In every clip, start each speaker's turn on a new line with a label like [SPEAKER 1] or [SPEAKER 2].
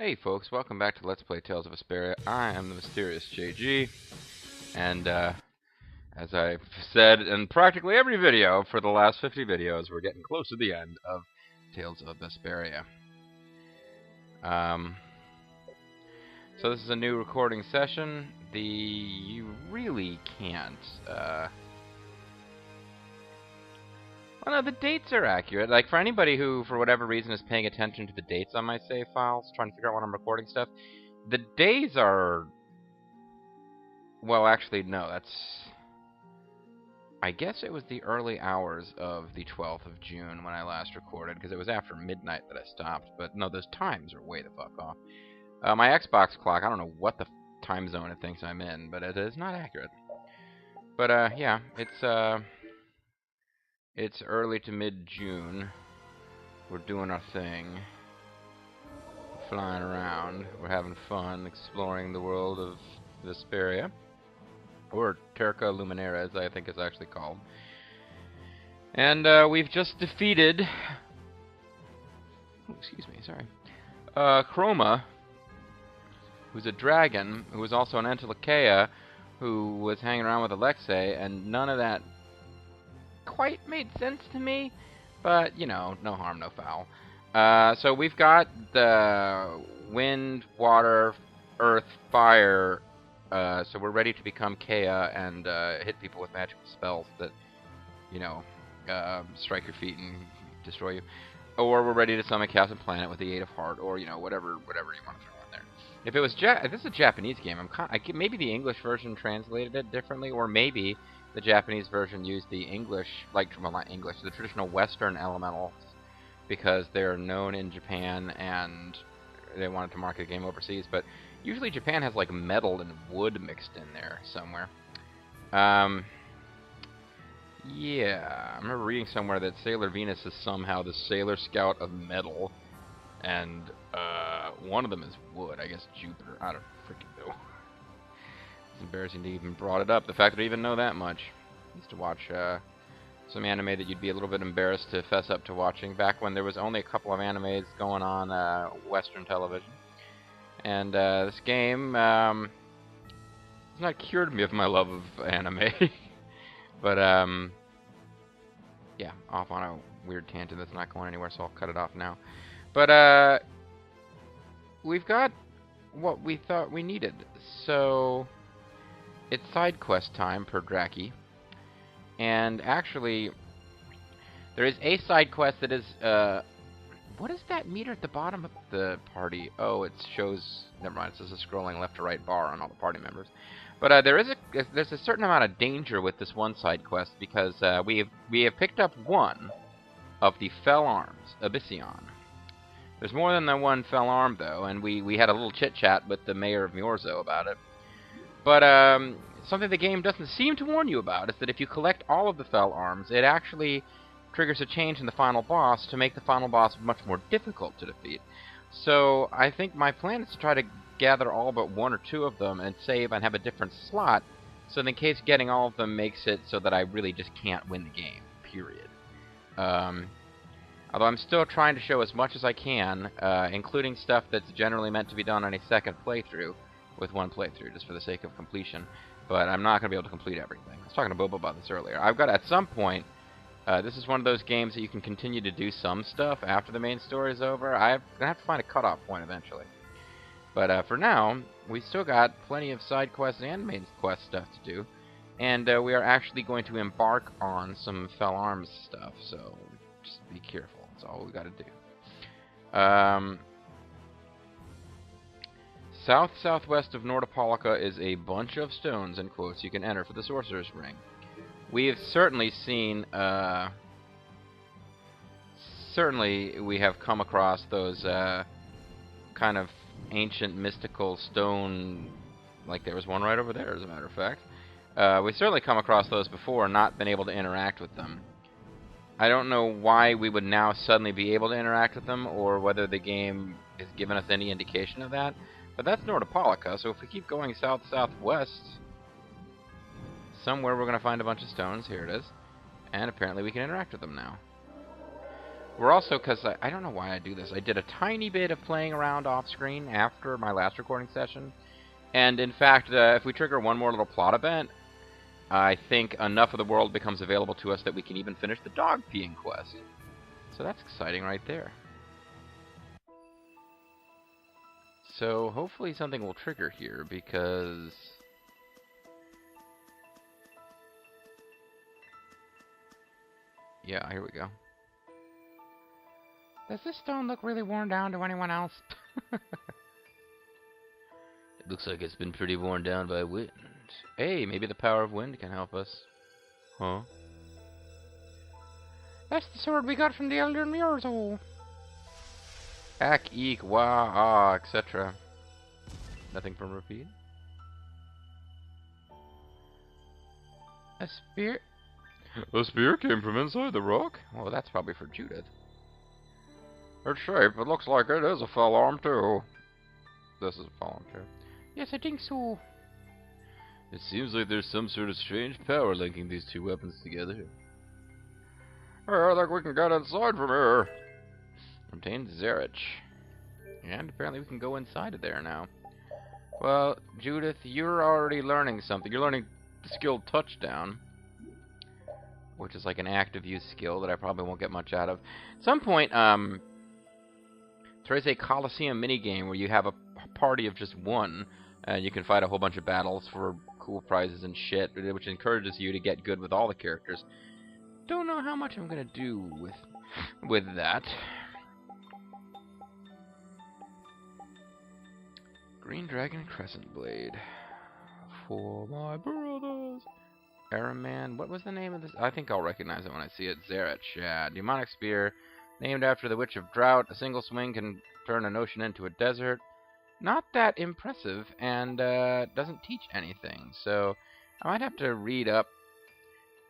[SPEAKER 1] Hey folks, welcome back to Let's Play Tales of Vesperia. I am the MysteriousJG, and as I've said in practically every video for the last 50 videos, we're getting close to the end of Tales of Vesperia. So this is a new recording session. You really can't, well, no, the dates are accurate. Like, for anybody who, for whatever reason, is paying attention to the dates on my save files, trying to figure out when I'm recording stuff, the days are... Well, actually, no, that's... I guess it was the early hours of the 12th of June when I last recorded, because it was after midnight that I stopped. But no, those times are way the fuck off. My Xbox clock, I don't know what the time zone it thinks I'm in, but it is not accurate. But, yeah, it's early to mid-June. We're doing our thing. We're flying around. We're having fun exploring the world of Vesperia. Or Terra Luminera, as I think it's actually called. And we've just defeated... Oh, excuse me, sorry. Chroma, who's a dragon, who was also an Entelekea, who was hanging around with Alexei, and none of that quite made sense to me, but, you know, no harm, no foul. So we've got the wind, water, earth, fire, so we're ready to become Kea and hit people with magical spells that, you know, strike your feet and destroy you. Or we're ready to summon Captain Planet with the Aid of Heart, or, you know, whatever you want to throw in there. If it was if this is a Japanese game, maybe the English version translated it differently, or maybe the Japanese version used the English, well, not English, the traditional Western elementals, because they're known in Japan and they wanted to market the game overseas. But usually Japan has like metal and wood mixed in there somewhere. Yeah, I remember reading somewhere that Sailor Venus is somehow the Sailor Scout of metal, and one of them is wood. I guess Jupiter. I don't freaking know. It's embarrassing to even brought it up. The fact that I even know that much. I used to watch some anime that you'd be a little bit embarrassed to fess up to watching back when there was only a couple of animes going on Western television. And this game has not cured me of my love of anime. But yeah, off on a weird tangent that's not going anywhere, so I'll cut it off now. But we've got what we thought we needed. So it's side quest time per Draki. And actually, there is a side quest that is, what is that meter at the bottom of the party? Oh, it shows, never mind, it says a scrolling left to right bar on all the party members. But there's a certain amount of danger with this one side quest, because we have picked up one of the fell arms, Abyssion. There's more than the one fell arm, though, and we had a little chit-chat with the mayor of Miorzo about it. But something the game doesn't seem to warn you about is that if you collect all of the fell arms, it actually triggers a change in the final boss to make the final boss much more difficult to defeat. So I think my plan is to try to gather all but one or two of them and save and have a different slot, so in case getting all of them makes it so that I really just can't win the game, period. Although I'm still trying to show as much as I can, including stuff that's generally meant to be done on a second playthrough, with one playthrough, just for the sake of completion. But I'm not going to be able to complete everything. I was talking to Bobo about this earlier. I've got, at some point, this is one of those games that you can continue to do some stuff after the main story is over. I'm going to have to find a cutoff point eventually. But for now, we still got plenty of side quests and main quest stuff to do. And we are actually going to embark on some Fell Arms stuff, so just be careful. That's all we got to do. South-southwest of Nordopolica is a bunch of stones, in quotes, you can enter for the Sorcerer's Ring. We have certainly seen, certainly we have come across those kind of ancient mystical stone, like there was one right over there, as a matter of fact. We've certainly come across those before and not been able to interact with them. I don't know why we would now suddenly be able to interact with them, or whether the game has given us any indication of that. But that's Nordopolica, so if we keep going south-southwest, somewhere we're going to find a bunch of stones. Here it is. And apparently we can interact with them now. We're also, because I don't know why I do this, I did a tiny bit of playing around off-screen after my last recording session. And in fact, if we trigger one more little plot event, I think enough of the world becomes available to us that we can even finish the dog peeing quest. So that's exciting right there. So hopefully something will trigger here, because... yeah, here we go. Does this stone look really worn down to anyone else? It looks like it's been pretty worn down by wind. Hey, maybe the power of wind can help us. Huh? That's the sword we got from the Elder Murzo. Ak, eek, wah, ah, etc. Nothing from repeat. A spear? A spear came from inside the rock? Well, that's probably for Judith. Its shape, it looks like it is a fell arm, too. This is a fell arm, too. Yes, I think so. It seems like there's some sort of strange power linking these two weapons together. I think we can get inside from here. Obtain Zerich. And apparently we can go inside of there now. Well, Judith, you're already learning something. You're learning the skill Touchdown, which is like an active use skill that I probably won't get much out of. At some point, there is a coliseum minigame where you have a party of just one, and you can fight a whole bunch of battles for cool prizes and shit, which encourages you to get good with all the characters. Don't know how much I'm gonna do with that. Green Dragon Crescent Blade. For my brothers. Araman, what was the name of this? I think I'll recognize it when I see it. Zerich, yeah. Demonic Spear, named after the Witch of Drought. A single swing can turn an ocean into a desert. Not that impressive, and doesn't teach anything. So I might have to read up.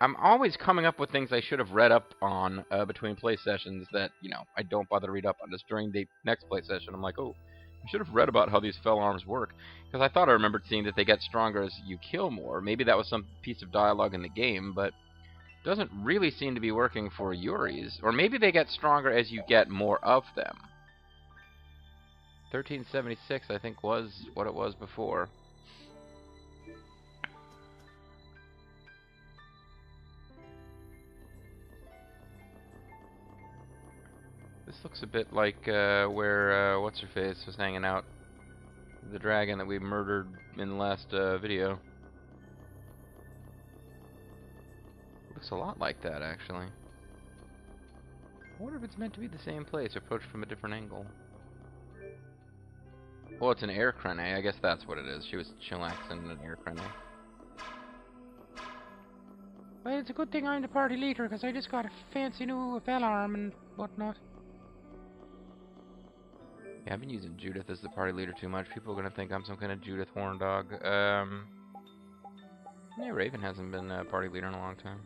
[SPEAKER 1] I'm always coming up with things I should have read up on between play sessions that, you know, I don't bother to read up on. Just during the next play session, I'm like, oh, I should have read about how these fell arms work. Because I thought I remembered seeing that they get stronger as you kill more. Maybe that was some piece of dialogue in the game, but it doesn't really seem to be working for Yuri's. Or maybe they get stronger as you get more of them. 1376, I think, was what it was before. This looks a bit like where what's-her-face was hanging out. The dragon that we murdered in the last video. Looks a lot like that, actually. I wonder if it's meant to be the same place, approached from a different angle. Well, it's an air crane. I guess that's what it is. She was chillaxing an air crane. Well, it's a good thing I'm the party leader, because I just got a fancy new fell arm and whatnot. Yeah, I've been using Judith as the party leader too much. People are going to think I'm some kind of Judith horn dog. Yeah, Raven hasn't been a party leader in a long time.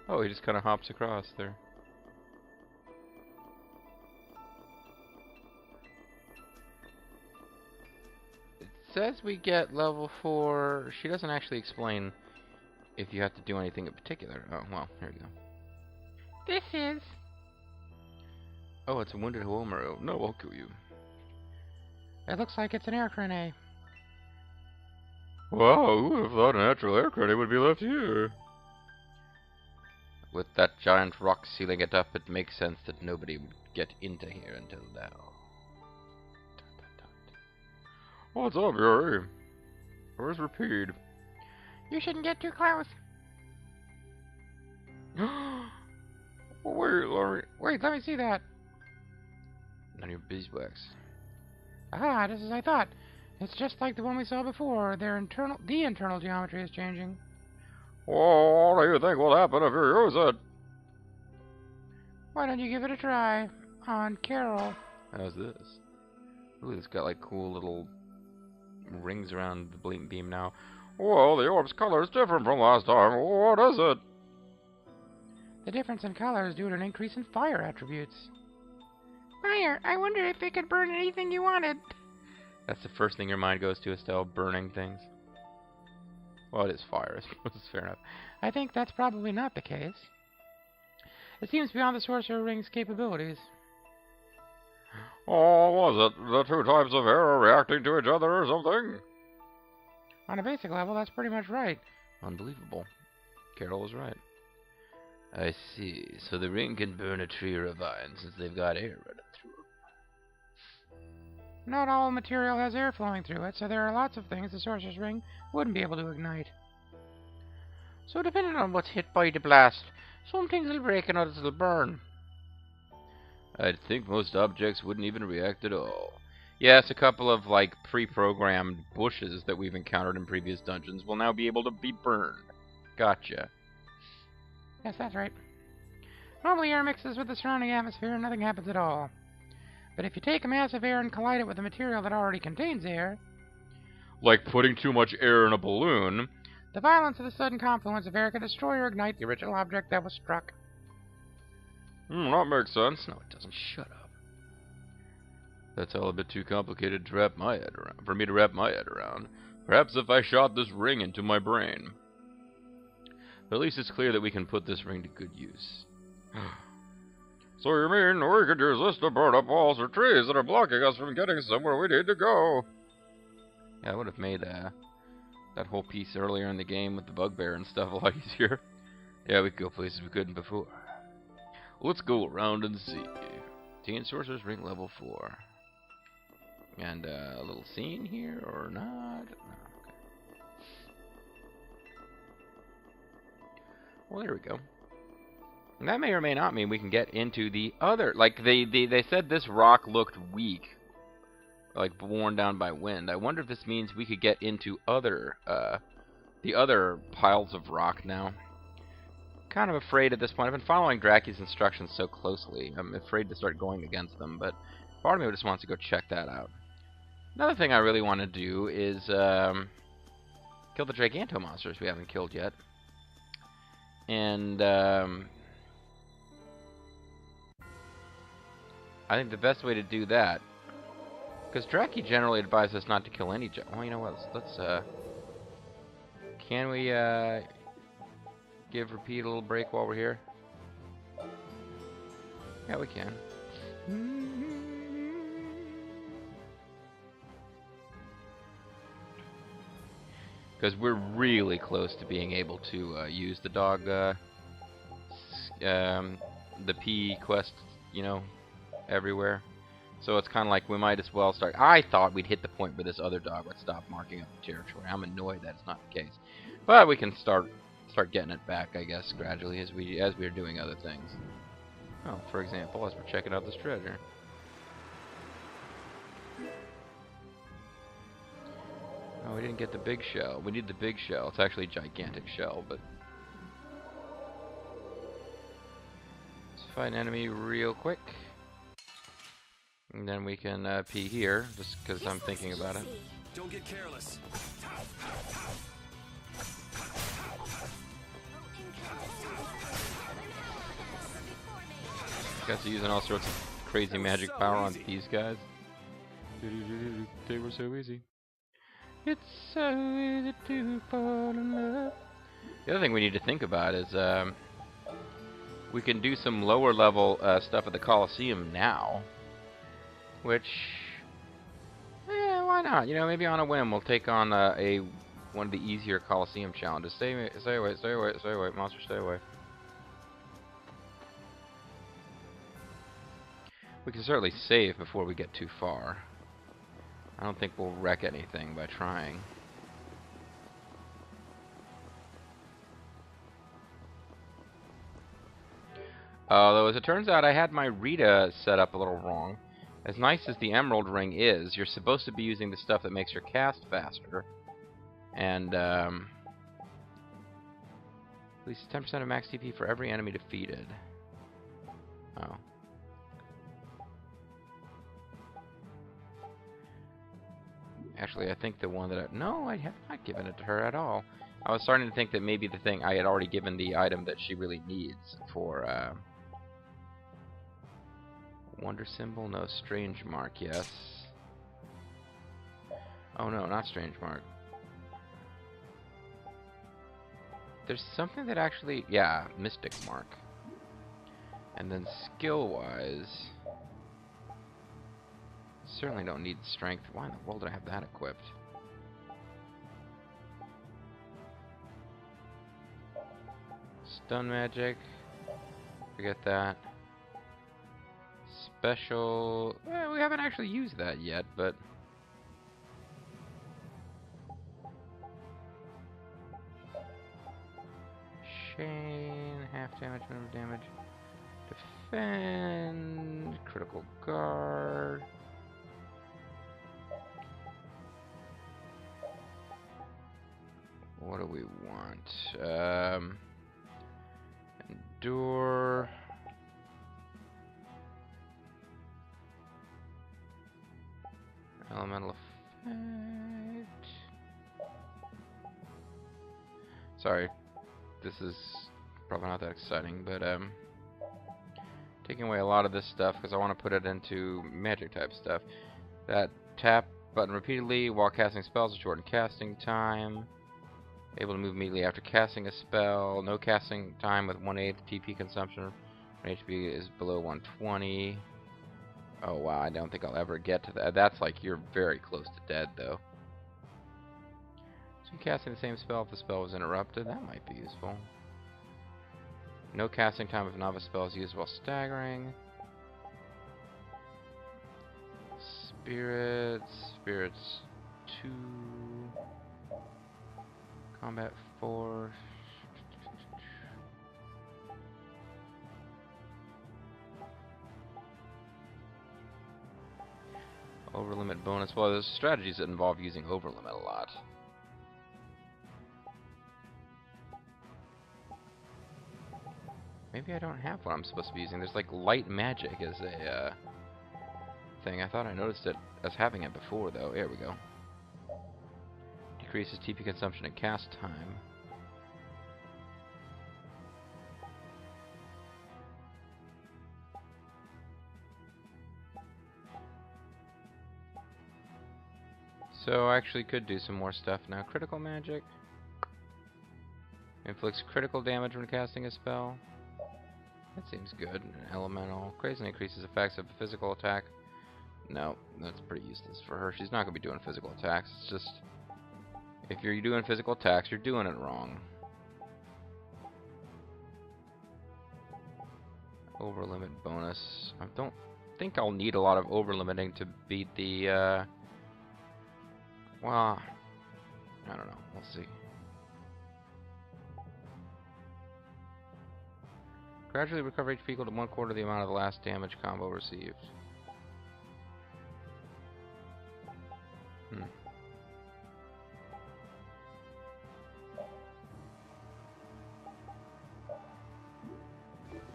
[SPEAKER 1] Oh, he just kind of hops across there. It says we get level 4. She doesn't actually explain if you have to do anything in particular. Oh, well, here we go. This is... oh, it's a wounded Huomaru. No, I'll kill you. It looks like it's an air crane. Wow, who would have thought a natural air crane would be left here? With that giant rock sealing it up, it makes sense that nobody would get into here until now. What's up, Yuri? Where's Rapide? You shouldn't get too close. Wait, let me see that. None of your beeswax. Ah, just as I thought. It's just like the one we saw before. The internal geometry is changing. Well, what do you think will happen if you use it? Why don't you give it a try on Carol? How's this? Ooh, it's got like cool little rings around the blink beam now. Well, the orb's color is different from last time. What is it? The difference in color is due to an increase in fire attributes. Fire! I wonder if it could burn anything you wanted. That's the first thing your mind goes to, Estelle, burning things. Well, it is fire, I suppose. Fair enough. I think that's probably not the case. It seems beyond the Sorcerer Ring's capabilities.
[SPEAKER 2] Oh, was it the two types of air are reacting to each other or something?
[SPEAKER 1] On a basic level, that's pretty much right. Unbelievable. Carol was right. I see. So the ring can burn a tree or a vine since they've got air running through them. Not all material has air flowing through it, so there are lots of things the Sorcerer's Ring wouldn't be able to ignite. So depending on what's hit by the blast, some things will break and others will burn. I'd think most objects wouldn't even react at all. Yes, a couple of, like, pre-programmed bushes that we've encountered in previous dungeons will now be able to be burned. Gotcha. Yes, that's right. Normally air mixes with the surrounding atmosphere and nothing happens at all. But if you take a mass of air and collide it with a material that already contains air...
[SPEAKER 2] Like putting too much air in a balloon...
[SPEAKER 1] The violence of the sudden confluence of air can destroy or ignite the original object that was struck.
[SPEAKER 2] That makes sense.
[SPEAKER 1] No, it doesn't. Shut up.
[SPEAKER 2] That's all a bit too complicated to wrap my head around. For me to wrap my head around. Perhaps if I shot this ring into my brain. But at least it's clear that we can put this ring to good use. So you mean we could use this to burn up walls or trees that are blocking us from getting somewhere we need to go?
[SPEAKER 1] Yeah, I would have made that whole piece earlier in the game with the bugbear and stuff a lot easier. Yeah, we could go places we couldn't before.
[SPEAKER 2] Let's go around and see.
[SPEAKER 1] Teen Sorcerer's Ring level 4. And a little scene here, or not? No, okay. Well, there we go. And that may or may not mean we can get into the other... Like, they said this rock looked weak. Like, worn down by wind. I wonder if this means we could get into other, the other piles of rock now. Kind of afraid at this point. I've been following Draki's instructions so closely. I'm afraid to start going against them, but part of me just wants to go check that out. Another thing I really want to do is kill the Giganto monsters we haven't killed yet. And I think the best way to do that, because Draki generally advises us not to kill any... Well, you know what? Let's can we give Repeat a little break while we're here? Yeah, we can. Because we're really close to being able to use the dog, the P quest, you know, everywhere. So it's kind of like we might as well start. I thought we'd hit the point where this other dog would stop marking up the territory. I'm annoyed that it's not the case, but we can start getting it back, I guess, gradually as we're doing other things. Oh, for example, as we're checking out this treasure. Oh, we didn't get the big shell. We need the big shell. It's actually a gigantic shell, but let's fight an enemy real quick. And then we can pee here, just because I'm thinking about it.
[SPEAKER 3] Don't get careless.
[SPEAKER 1] Guys are using all sorts of crazy magic power on these guys. They were so easy. It's so easy to fall in love. The other thing we need to think about is we can do some lower level stuff at the Coliseum now. Which, why not? You know, maybe on a whim we'll take on one of the easier Coliseum challenges. Stay away, stay away, stay away, monster, stay away. We can certainly save before we get too far. I don't think we'll wreck anything by trying. Although, as it turns out, I had my Rita set up a little wrong. As nice as the Emerald Ring is, you're supposed to be using the stuff that makes your cast faster. And, at least 10% of max TP for every enemy defeated. Oh. Actually, I think the one that no, I have not given it to her at all. I was starting to think that maybe the thing I had already given the item that she really needs for Wonder symbol? No. Strange mark, yes. Oh no, not strange mark. There's something that actually... Yeah, mystic mark. And then skill-wise... Certainly don't need strength. Why in the world did I have that equipped? Stun magic. Forget that. Special... we haven't actually used that yet, but... Chain, half damage, minimum damage. Defend, critical guard. What do we want? Endure. Elemental effect. Sorry, this is probably not that exciting, but taking away a lot of this stuff because I want to put it into magic type stuff. That tap button repeatedly while casting spells to shorten casting time. Able to move immediately after casting a spell. No casting time with 1/8 TP consumption. When HP is below 120. Oh wow, I don't think I'll ever get to that. That's like you're very close to dead though. So casting the same spell if the spell was interrupted. That might be useful. No casting time if novice spell is used while staggering. Spirits 2. Combat 4. Overlimit bonus. Well, there's strategies that involve using overlimit a lot. Maybe I don't have what I'm supposed to be using. There's like light magic as a thing. I thought I noticed it as having it before, though. There we go. Decreases TP consumption and cast time. So I actually could do some more stuff now. Critical magic. Inflicts critical damage when casting a spell. That seems good. Elemental. Crazily increases effects of a physical attack. No, that's pretty useless for her. She's not going to be doing physical attacks. It's just... if you're doing physical attacks, you're doing it wrong. Overlimit bonus. I don't think I'll need a lot of overlimiting to beat the... well, I don't know. We'll see. Gradually recover HP equal to 1/4 of the amount of the last damage combo received.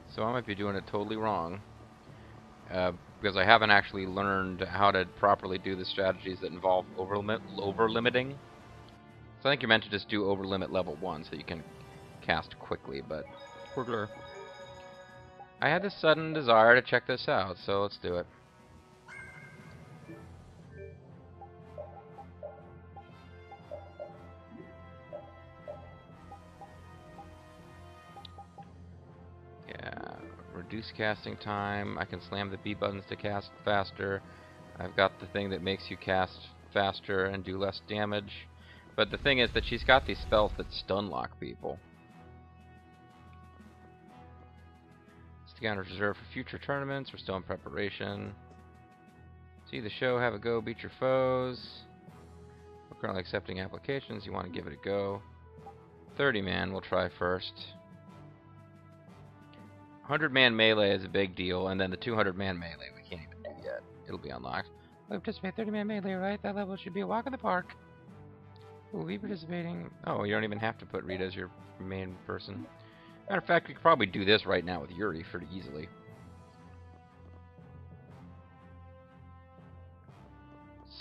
[SPEAKER 1] So I might be doing it totally wrong. Because I haven't actually learned how to properly do the strategies that involve overlimiting. So I think you're meant to just do overlimit level 1 so you can cast quickly, but... I had this sudden desire to check this out, so let's do it. Yeah, reduce casting time. I can slam the B buttons to cast faster. I've got the thing that makes you cast faster and do less damage. But the thing is that she's got these spells that stun lock people. Stick on reserve for future tournaments. We're still in preparation. See the show, have a go, beat your foes. We're currently accepting applications. You want to give it a go. 30-man we'll try first. 100-man melee is a big deal, and then the 200-man melee we can't even do yet. It'll be unlocked. We'll participate 30-man melee, right? That level should be a walk in the park. We'll be participating. Oh, you don't even have to put Rita as your main person. Matter of fact, we could probably do this right now with Yuri pretty easily.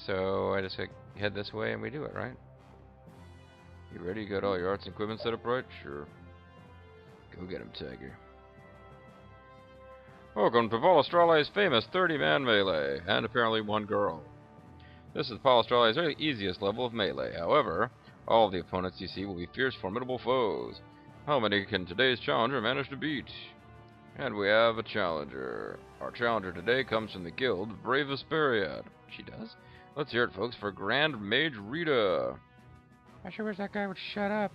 [SPEAKER 1] So I just head this way and we do it, right? You ready? You got all your arts and equipment set up right? Sure. Go get him, Tiger.
[SPEAKER 2] Welcome to Palestrale's famous 30-man melee, and apparently one girl. This is Palestrale's very easiest level of melee. However, all of the opponents you see will be fierce, formidable foes. How many can today's challenger manage to beat? And we have a challenger. Our challenger today comes from the guild Brave Vesperia. She does? Let's hear it, folks, for Grand Mage Rita.
[SPEAKER 1] I sure wish that guy would shut up.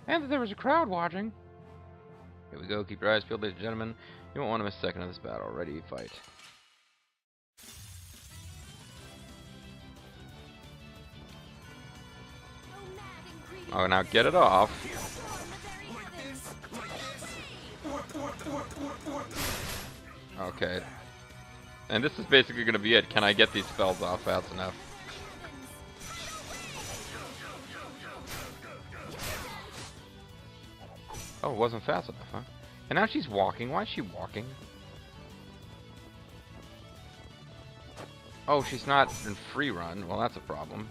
[SPEAKER 1] And that there was a crowd watching.
[SPEAKER 2] Here we go. Keep your eyes peeled, ladies and gentlemen. You won't want to miss a second of this battle. Ready, fight. Oh, now get it off. Okay. And this is basically going to be it. Can I get these spells off fast enough? Oh, it wasn't fast enough, huh? And now she's walking. Why is she walking? Oh, she's not in free run. Well, that's a problem.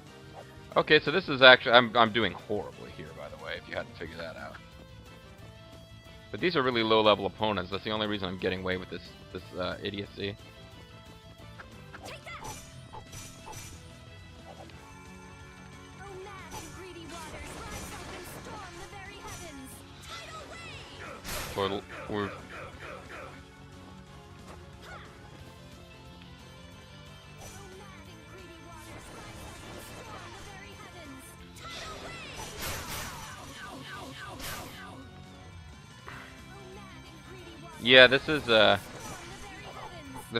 [SPEAKER 2] Okay, so this is actually... I'm doing horribly here, by the way, if you hadn't figured that out. But these are really low-level opponents. That's the only reason I'm getting away with this idiocy. We're... Yeah, this is, the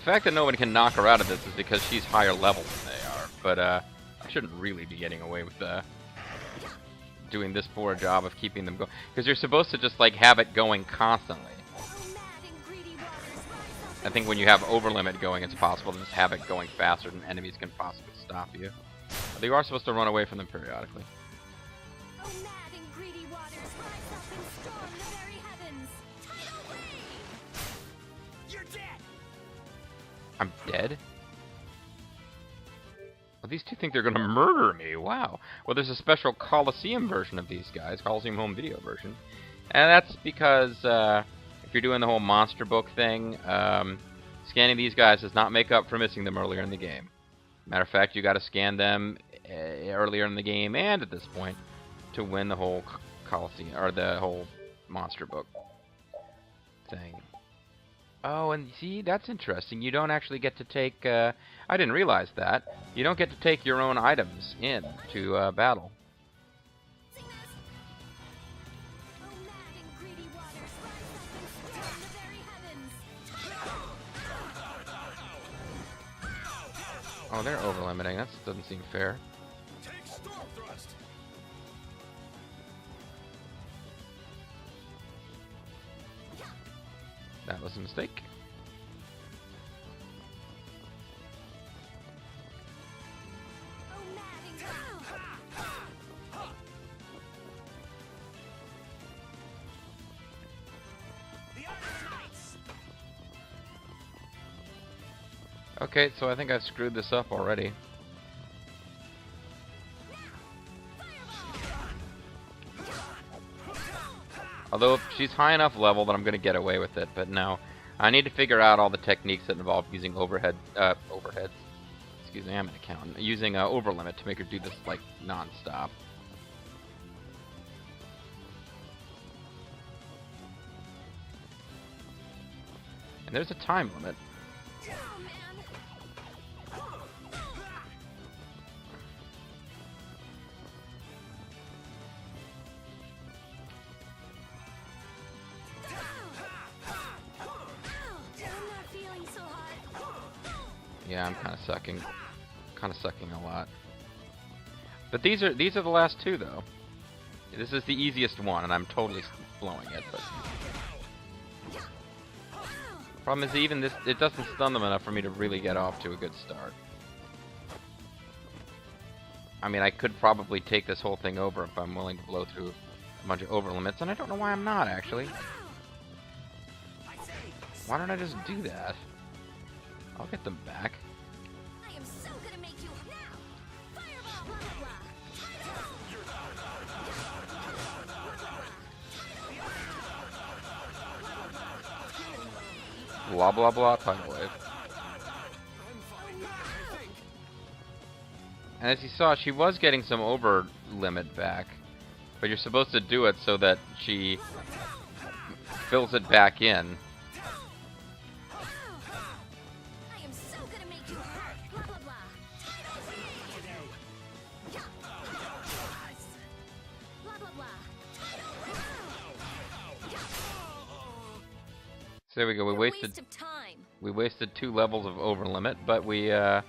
[SPEAKER 2] fact that nobody can knock her out of this is because she's higher level than they are, but, I shouldn't really be getting away with, doing this poor job of keeping them going, because you're supposed to just, like, have it going constantly. I think when you have overlimit going, it's possible to just have it going faster than enemies can possibly stop you. But you are supposed to run away from them periodically. I'm dead? Well, these two think they're gonna murder me. Wow. Well, there's a special Coliseum version of these guys, Coliseum home video version. And that's because, if you're doing the whole monster book thing, scanning these guys does not make up for missing them earlier in the game. Matter of fact, you gotta scan them earlier in the game and at this point to win the whole Coliseum, or the whole monster book thing. Oh, and see, that's interesting. You don't actually get to take, I didn't realize that. You don't get to take your own items in to battle. Oh, they're over-limiting. That doesn't seem fair. That was a mistake. Okay, so I think I've screwed this up already. Although if she's high enough level that I'm going to get away with it, but no. I need to figure out all the techniques that involve using overheads. Excuse me, I'm an accountant. Using overlimit to make her do this, like, non-stop. And there's a time limit. Yeah, I'm kind of sucking a lot. But these are the last two though. This is the easiest one, and I'm totally blowing it. But problem is, even this, it doesn't stun them enough for me to really get off to a good start. I mean, I could probably take this whole thing over if I'm willing to blow through a bunch of over limits, and I don't know why I'm not actually. Why don't I just do that? I'll get them back. I am so gonna make you now. Fireball, blah, blah, blah.
[SPEAKER 1] blah blah blah tidal wave. And as you saw, she was getting some over limit back, but you're supposed to do it so that she fills it back in.
[SPEAKER 3] I am so gonna make you hurt. Blah blah blah. Blah blah blah.
[SPEAKER 1] So there we go.
[SPEAKER 3] Waste of time.
[SPEAKER 1] We wasted 2 levels of over limit, but we won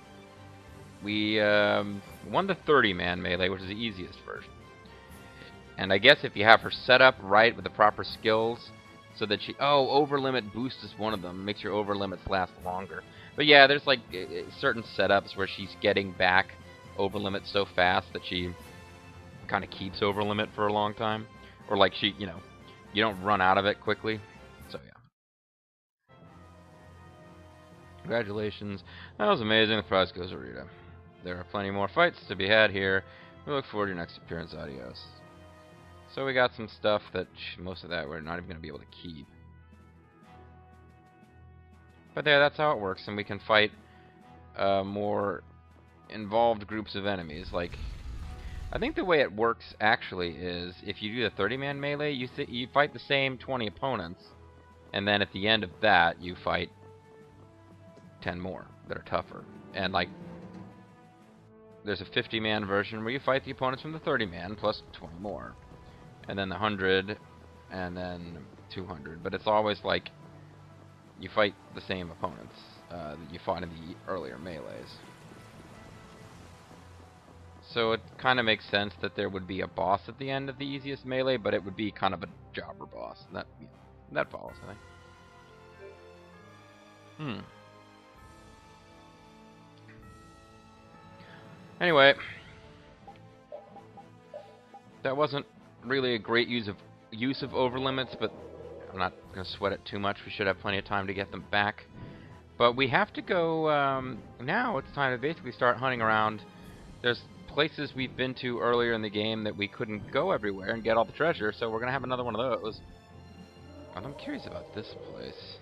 [SPEAKER 1] the 30-man melee, which is the easiest version. And I guess if you have her set up right with the proper skills, so that she... Oh, over limit boost is one of them. Makes your over limits last longer. But yeah, there's like certain setups where she's getting back over limit so fast that she kind of keeps over limit for a long time. Or like she, you know, you don't run out of it quickly. So yeah. Congratulations. That was amazing. The prize goes to Rita. There are plenty more fights to be had here. We look forward to your next appearance. Adios. So we got some stuff that most of that we're not even going to be able to keep. But there, that's how it works, and we can fight more involved groups of enemies. Like, I think the way it works actually is if you do the 30-man melee, you fight the same 20 opponents, and then at the end of that, you fight 10 more that are tougher. And like, there's a 50-man version where you fight the opponents from the 30-man plus 20 more. And then the 100, and then 200. But it's always like, you fight the same opponents that you fought in the earlier melees. So it kind of makes sense that there would be a boss at the end of the easiest melee, but it would be kind of a jobber boss. That follows, I think. Anyway, that wasn't really a great use of over limits, but I'm not going to sweat it too much. We should have plenty of time to get them back. But we have to go, now it's time to basically start hunting around. There's places we've been to earlier in the game that we couldn't go everywhere and get all the treasure, so we're going to have another one of those. And I'm curious about this place.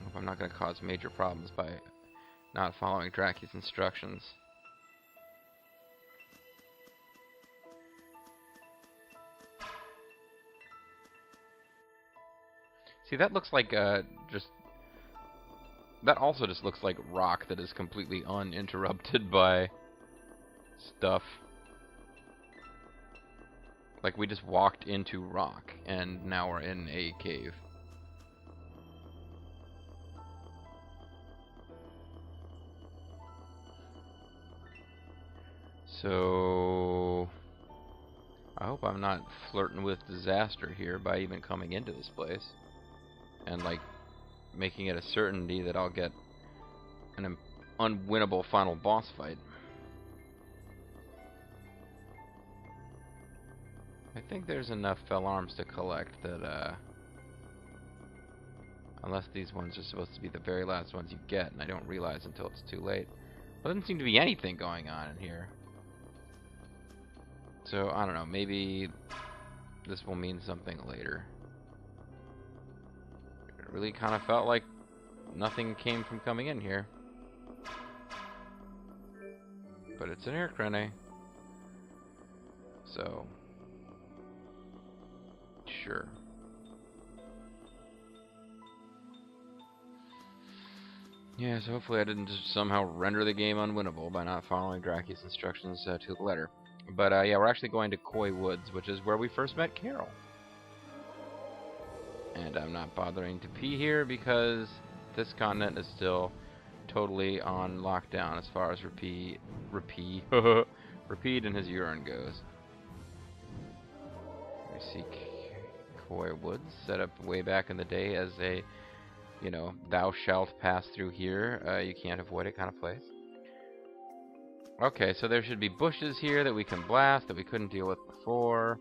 [SPEAKER 1] I hope I'm not going to cause major problems by not following Draki's instructions. See, that looks like that also just looks like rock that is completely uninterrupted by stuff. Like we just walked into rock and now we're in a cave. So I hope I'm not flirting with disaster here by even coming into this place and like making it a certainty that I'll get an unwinnable final boss fight. I think there's enough fell arms to collect that unless these ones are supposed to be the very last ones you get and I don't realize until it's too late. There doesn't seem to be anything going on in here. So, I don't know, maybe this will mean something later. It really kind of felt like nothing came from coming in here. But it's an air crane. So, sure. Yeah, so hopefully I didn't just somehow render the game unwinnable by not following Draki's instructions to the letter. But yeah, we're actually going to Koi Woods, which is where we first met Carol. And I'm not bothering to pee here because this continent is still totally on lockdown as far as Repeat and his urine goes. We see Koi Woods, set up way back in the day as a, you know, thou shalt pass through here, you can't avoid it kind of place. Okay, so there should be bushes here that we can blast that we couldn't deal with before.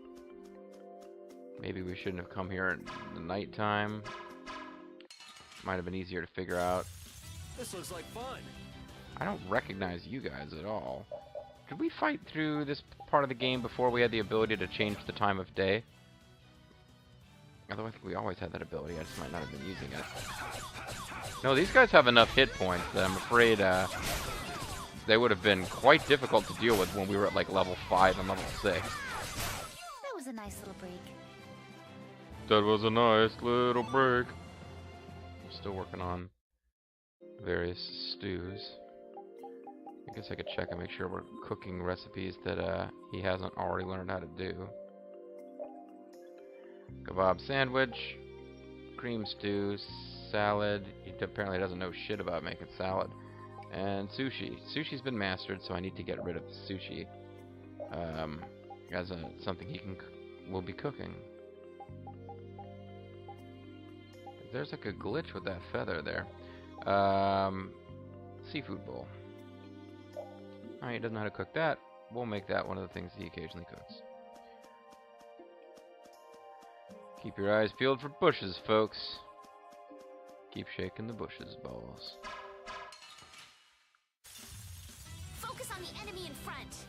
[SPEAKER 1] Maybe we shouldn't have come here in the nighttime. Might have been easier to figure out.
[SPEAKER 4] This looks like fun.
[SPEAKER 1] I don't recognize you guys at all. Did we fight through this part of the game before we had the ability to change the time of day? Although I think we always had that ability, I just might not have been using it. No, these guys have enough hit points that I'm afraid they would have been quite difficult to deal with when we were at like level 5 and level 6.
[SPEAKER 3] That was a nice little break.
[SPEAKER 1] That was a nice little break. I'm still working on various stews. I guess I could check and make sure we're cooking recipes that he hasn't already learned how to do. Kebab sandwich, cream stew, salad. He apparently doesn't know shit about making salad. And sushi. Sushi's been mastered, so I need to get rid of the sushi as something he will be cooking. There's like a glitch with that feather there. Seafood bowl. Alright, he doesn't know how to cook that. We'll make that one of the things he occasionally cooks. Keep your eyes peeled for bushes, folks. Keep shaking the bushes, balls.
[SPEAKER 3] Focus on the enemy in front.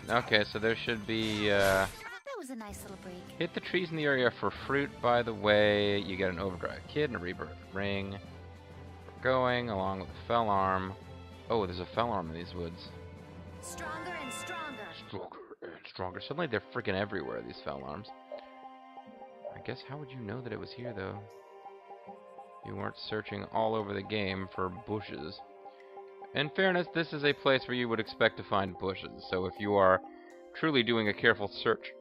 [SPEAKER 3] Oh,
[SPEAKER 1] Okay, so there should be,
[SPEAKER 3] that was a nice little break.
[SPEAKER 1] hit the trees in the area for fruit, by the way. You get an overdrive kid and a rebirth ring. We're going along with the fell arm. Oh, there's a fell arm in these woods.
[SPEAKER 3] Stronger and stronger.
[SPEAKER 1] Stronger and stronger. Suddenly they're freaking everywhere, these fell arms. I guess how would you know that it was here, though? You weren't searching all over the game for bushes. In fairness, this is a place where you would expect to find bushes, so if you are truly doing a careful search...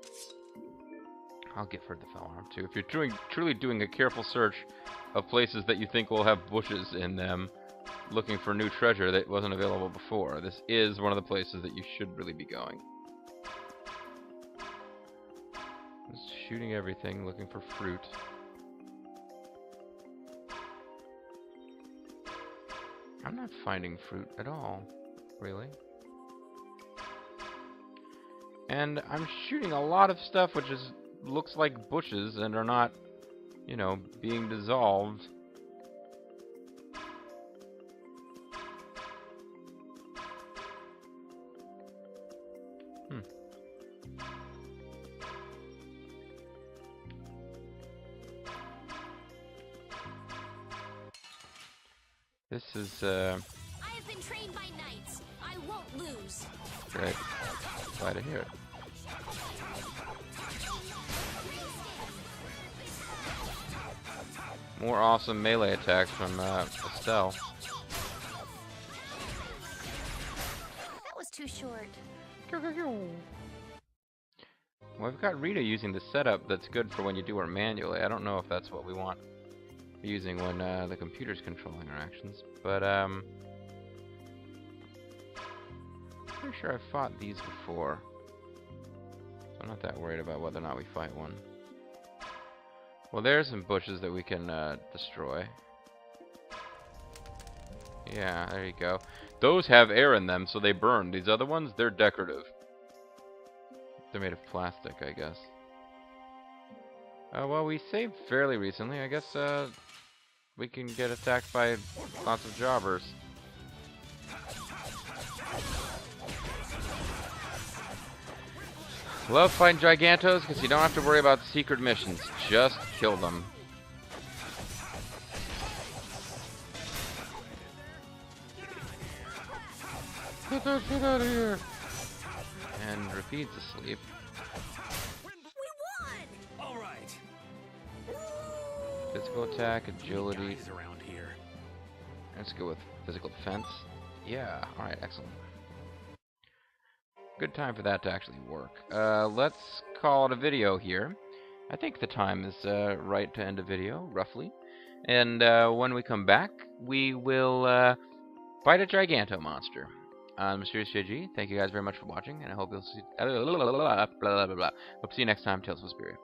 [SPEAKER 1] I'll get for the fell arm, too. If you're truly doing a careful search of places that you think will have bushes in them, looking for new treasure that wasn't available before, this is one of the places that you should really be going. Just shooting everything, looking for fruit. I'm not finding fruit at all, really. And I'm shooting a lot of stuff which looks like bushes and are not, you know, being dissolved. This is,
[SPEAKER 3] I have been trained by knights. I won't lose.
[SPEAKER 1] great. Glad to hear it. More awesome melee attacks from Estelle.
[SPEAKER 3] That was too short.
[SPEAKER 1] Well, I've got Rita using the setup that's good for when you do her manually. I don't know if that's what we want using when the computer's controlling our actions, but pretty sure I've fought these before, so I'm not that worried about whether or not we fight one. Well, there's some bushes that we can destroy. Yeah, there you go. Those have air in them, so they burn. These other ones, they're decorative. They're made of plastic, I guess. Well, we saved fairly recently. I guess we can get attacked by lots of jobbers. Love fighting Gigantos because you don't have to worry about secret missions. Just kill them. Get that shit out of here. And Rapide's asleep.
[SPEAKER 3] We won!
[SPEAKER 4] All right.
[SPEAKER 1] Physical attack, agility.
[SPEAKER 4] Guys around here.
[SPEAKER 1] Let's go with physical defense. Yeah, alright, excellent. Good time for that to actually work. Let's call it a video here. I think the time is right to end a video, roughly. And when we come back, we will fight a Giganto monster. I'm MysteriousJG. Thank you guys very much for watching, and I hope you'll see... Hope to see you next time, Tales of Vesperia.